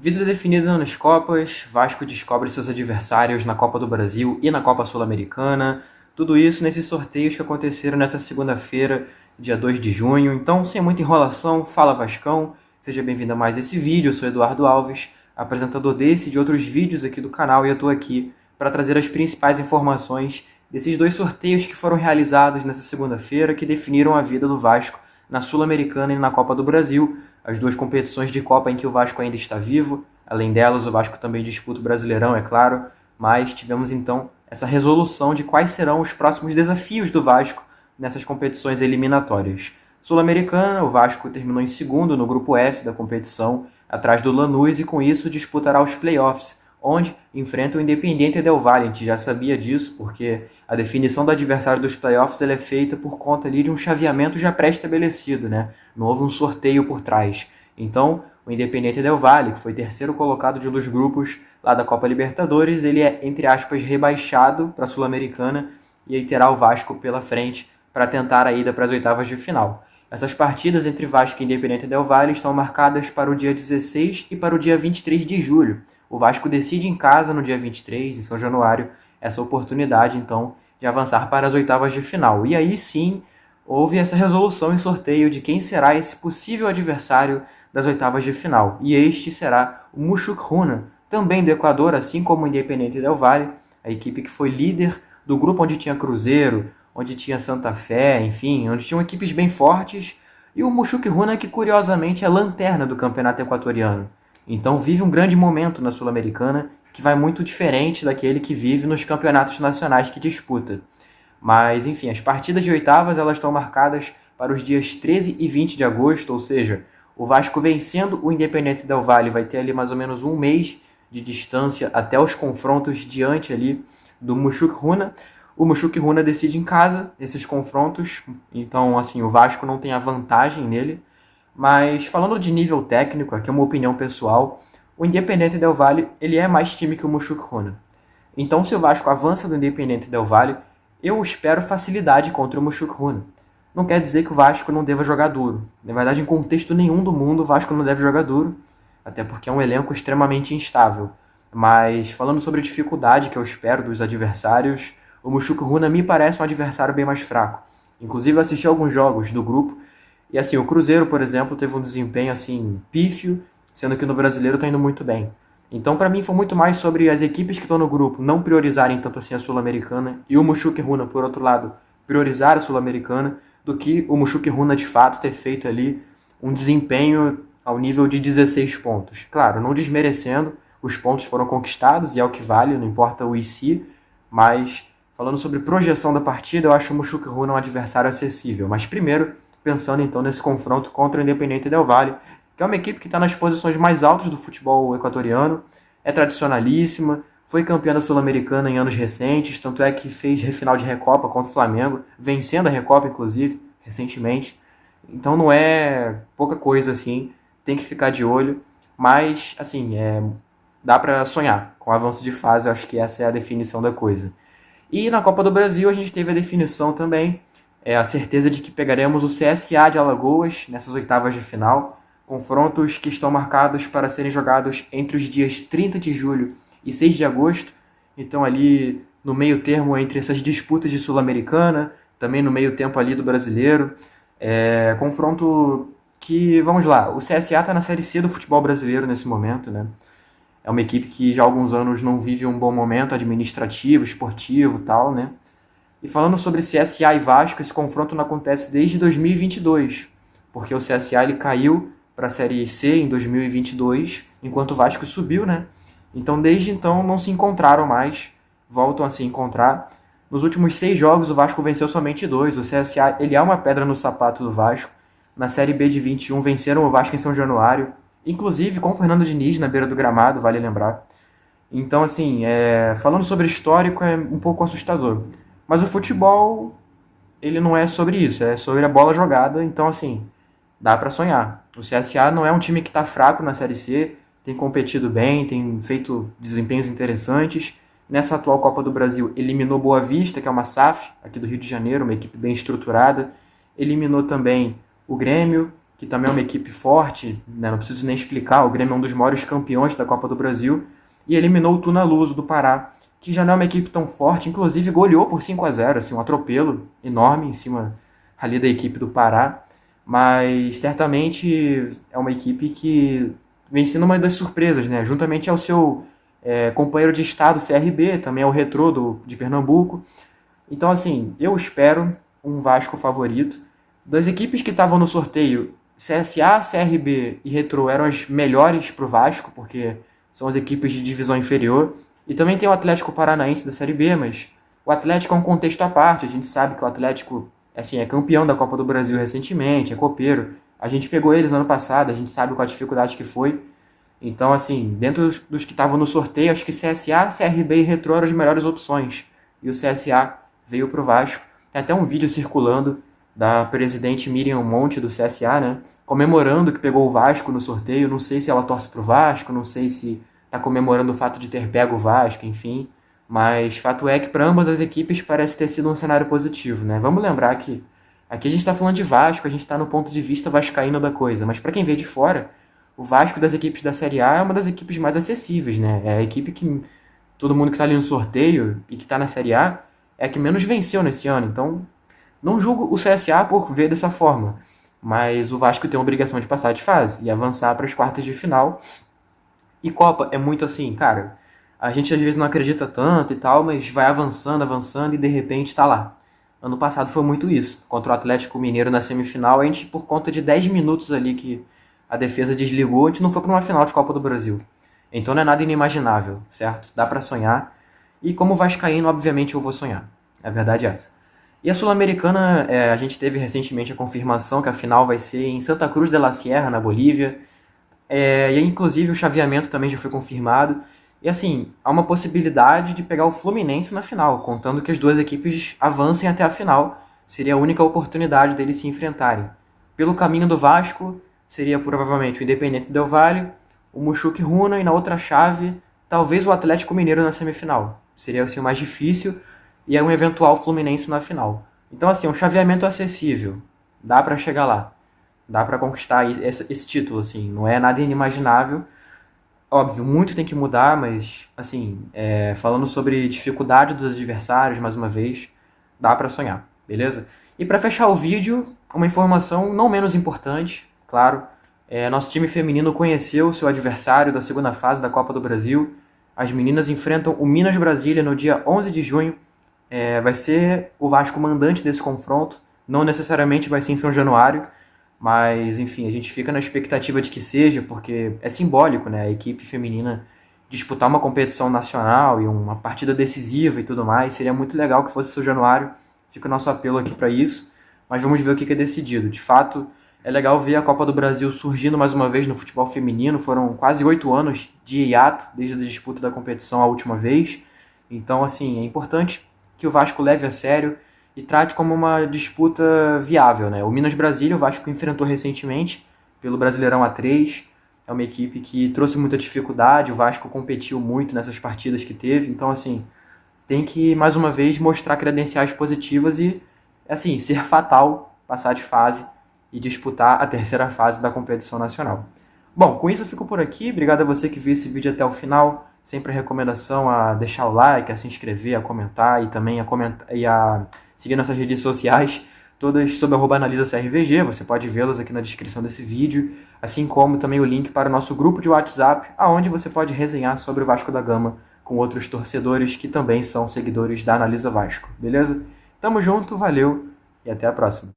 Vida definida nas Copas, Vasco descobre seus adversários na Copa do Brasil e na Copa Sul-Americana. Tudo isso nesses sorteios que aconteceram nessa segunda-feira, dia 2 de junho. Então, sem muita enrolação, fala Vascão. Seja bem-vindo a mais esse vídeo. Eu sou Eduardo Alves, apresentador desse e de outros vídeos aqui do canal, e eu estou aqui para trazer as principais informações desses dois sorteios que foram realizados nessa segunda-feira, que definiram a vida do Vasco na Sul-Americana e na Copa do Brasil, as duas competições de Copa em que o Vasco ainda está vivo. Além delas, o Vasco também disputa o Brasileirão, é claro, mas tivemos então essa resolução de quais serão os próximos desafios do Vasco nessas competições eliminatórias. Sul-Americana, o Vasco terminou em segundo no grupo F da competição, atrás do Lanús, e com isso disputará os playoffs, onde enfrenta o Independiente Del Valle. A gente já sabia disso, porque a definição do adversário dos playoffs é feita por conta ali de um chaveamento já pré-estabelecido, né? Não houve um sorteio por trás. Então, o Independiente Del Valle, que foi terceiro colocado de um dos grupos lá da Copa Libertadores, ele é, entre aspas, rebaixado para a Sul-Americana, e aí terá o Vasco pela frente para tentar a ida para as oitavas de final. Essas partidas entre Vasco e Independiente Del Valle estão marcadas para o dia 16 e para o dia 23 de julho. O Vasco decide em casa no dia 23, em São Januário, essa oportunidade, então, de avançar para as oitavas de final. E aí sim, houve essa resolução em sorteio de quem será esse possível adversário das oitavas de final. E este será o Mushuc Runa, também do Equador, assim como o Independiente Del Valle, a equipe que foi líder do grupo onde tinha Cruzeiro, onde tinha Santa Fé, enfim, onde tinham equipes bem fortes, e o Mushuc Runa, que curiosamente é lanterna do campeonato equatoriano. Então vive um grande momento na Sul-Americana, que vai muito diferente daquele que vive nos campeonatos nacionais que disputa. Mas, enfim, as partidas de oitavas elas estão marcadas para os dias 13 e 20 de agosto, ou seja, o Vasco vencendo o Independiente Del Valle vai ter ali mais ou menos um mês de distância até os confrontos diante ali do Mushuc Runa. O Mushuc Runa decide em casa esses confrontos, então assim, o Vasco não tem a vantagem nele. Mas falando de nível técnico, aqui é uma opinião pessoal, o Independiente Del Valle ele é mais time que o Mushuc Runa. Então, se o Vasco avança do Independiente Del Valle, eu espero facilidade contra o Mushuc Runa. Não quer dizer que o Vasco não deva jogar duro. Na verdade, em contexto nenhum do mundo, o Vasco não deve jogar duro, até porque é um elenco extremamente instável. Mas falando sobre a dificuldade que eu espero dos adversários, o Mushuc Runa me parece um adversário bem mais fraco. Inclusive, eu assisti alguns jogos do grupo, e assim, o Cruzeiro, por exemplo, teve um desempenho assim pífio, sendo que no Brasileiro está indo muito bem. Então, para mim, foi muito mais sobre as equipes que estão no grupo não priorizarem tanto assim a Sul-Americana e o Mushuc Runa, por outro lado, priorizar a Sul-Americana, do que o Mushuc Runa, de fato, ter feito ali um desempenho ao nível de 16 pontos. Claro, não desmerecendo, os pontos foram conquistados e é o que vale, não importa o IC, mas falando sobre projeção da partida, eu acho o Mushuc Runa um adversário acessível. Mas primeiro, pensando então nesse confronto contra o Independiente Del Valle, que é uma equipe que está nas posições mais altas do futebol equatoriano, é tradicionalíssima, foi campeã da Sul-Americana em anos recentes, tanto é que fez final de Recopa contra o Flamengo, vencendo a Recopa, inclusive, recentemente. Então não é pouca coisa assim, tem que ficar de olho, mas assim, dá para sonhar com o avanço de fase, eu acho que essa é a definição da coisa. E na Copa do Brasil a gente teve a definição também, a certeza de que pegaremos o CSA de Alagoas nessas oitavas de final, confrontos que estão marcados para serem jogados entre os dias 30 de julho e 6 de agosto, então ali no meio termo entre essas disputas de Sul-Americana, também no meio tempo ali do Brasileiro, confronto que, vamos lá, o CSA está na Série C do futebol brasileiro nesse momento, né? É uma equipe que já há alguns anos não vive um bom momento administrativo, esportivo e tal, né? E falando sobre CSA e Vasco, esse confronto não acontece desde 2022, porque o CSA ele caiu para a Série C em 2022, enquanto o Vasco subiu, né? Então, desde então, não se encontraram mais, voltam a se encontrar. Nos últimos 6 jogos, o Vasco venceu somente 2. O CSA ele é uma pedra no sapato do Vasco. Na Série B de 21, venceram o Vasco em São Januário, inclusive com o Fernando Diniz na beira do gramado, vale lembrar. Então, assim, falando sobre histórico, é um pouco assustador. Mas o futebol, ele não é sobre isso, é sobre a bola jogada, então assim, dá para sonhar. O CSA não é um time que está fraco na Série C, tem competido bem, tem feito desempenhos interessantes. Nessa atual Copa do Brasil, eliminou Boa Vista, que é uma SAF, aqui do Rio de Janeiro, uma equipe bem estruturada. Eliminou também o Grêmio, que também é uma equipe forte, né? Não preciso nem explicar, o Grêmio é um dos maiores campeões da Copa do Brasil, e eliminou o Tuna-Luso do Pará, que já não é uma equipe tão forte, inclusive goleou por 5-0, assim, um atropelo enorme em cima ali da equipe do Pará, mas certamente é uma equipe que vem sendo uma das surpresas, né? Juntamente ao seu companheiro de estado, CRB, também é o Retrô de Pernambuco. Então, assim, eu espero um Vasco favorito. Das equipes que estavam no sorteio, CSA, CRB e Retrô eram as melhores para o Vasco, porque são as equipes de divisão inferior. E também tem o Atlético Paranaense da Série B, mas o Atlético é um contexto à parte. A gente sabe que o Atlético assim, é campeão da Copa do Brasil recentemente, é copeiro. A gente pegou eles no ano passado, a gente sabe qual a dificuldade que foi. Então, assim, dentro dos que estavam no sorteio, acho que CSA, CRB e Retrô eram as melhores opções. E o CSA veio pro Vasco. Tem até um vídeo circulando da presidente Miriam Monte do CSA, né? Comemorando que pegou o Vasco no sorteio. Não sei se ela torce pro Vasco, não sei se tá comemorando o fato de ter pego o Vasco, enfim. Mas fato é que para ambas as equipes parece ter sido um cenário positivo, né? Vamos lembrar que aqui a gente está falando de Vasco, a gente está no ponto de vista vascaíno da coisa. Mas para quem vê de fora, o Vasco das equipes da Série A é uma das equipes mais acessíveis, né? É a equipe que todo mundo que está ali no sorteio e que está na Série A é a que menos venceu nesse ano. Então, não julgo o CSA por ver dessa forma. Mas o Vasco tem a obrigação de passar de fase e avançar para as quartas de final. E Copa é muito assim, cara. A gente às vezes não acredita tanto e tal, mas vai avançando, avançando e de repente está lá. Ano passado foi muito isso. Contra o Atlético Mineiro na semifinal, a gente, por conta de 10 minutos ali que a defesa desligou, a gente não foi para uma final de Copa do Brasil. Então não é nada inimaginável, certo? Dá para sonhar. E como vascaíno, obviamente eu vou sonhar. A verdade é essa. E a Sul-Americana, a gente teve recentemente a confirmação que a final vai ser em Santa Cruz de la Sierra, na Bolívia. E inclusive o chaveamento também já foi confirmado. E assim, há uma possibilidade de pegar o Fluminense na final, contando que as duas equipes avancem até a final. Seria a única oportunidade deles se enfrentarem. Pelo caminho do Vasco, seria provavelmente o Independente Del Valle, o Mushuc Runa e na outra chave, talvez o Atlético Mineiro na semifinal. Seria assim, o mais difícil e é um eventual Fluminense na final. Então assim, um chaveamento acessível. Dá para chegar lá. Dá para conquistar esse título, assim. Não é nada inimaginável. Óbvio, muito tem que mudar, mas, assim, falando sobre dificuldade dos adversários, mais uma vez, dá para sonhar, beleza? E para fechar o vídeo, uma informação não menos importante, claro, nosso time feminino conheceu seu adversário da segunda fase da Copa do Brasil. As meninas enfrentam o Minas Brasília no dia 11 de junho. Vai ser o Vasco mandante desse confronto, não necessariamente vai ser em São Januário, mas, enfim, a gente fica na expectativa de que seja, porque é simbólico, né? A equipe feminina disputar uma competição nacional e uma partida decisiva e tudo mais. Seria muito legal que fosse São Januário. Fica o nosso apelo aqui para isso. Mas vamos ver o que é decidido. De fato, é legal ver a Copa do Brasil surgindo mais uma vez no futebol feminino. Foram quase 8 anos de hiato desde a disputa da competição a última vez. Então, assim, é importante que o Vasco leve a sério e trate como uma disputa viável, né? O Minas Brasília, o Vasco enfrentou recentemente pelo Brasileirão A3, é uma equipe que trouxe muita dificuldade, o Vasco competiu muito nessas partidas que teve, então, assim, tem que, mais uma vez, mostrar credenciais positivas e, assim, ser fatal passar de fase e disputar a terceira fase da competição nacional. Bom, com isso eu fico por aqui, obrigado a você que viu esse vídeo até o final. Sempre a recomendação a deixar o like, a se inscrever, a comentar e também a seguir nossas redes sociais, todas sob @analisacrvg, você pode vê-las aqui na descrição desse vídeo, assim como também o link para o nosso grupo de WhatsApp, aonde você pode resenhar sobre o Vasco da Gama com outros torcedores que também são seguidores da Analisa Vasco, beleza? Tamo junto, valeu e até a próxima.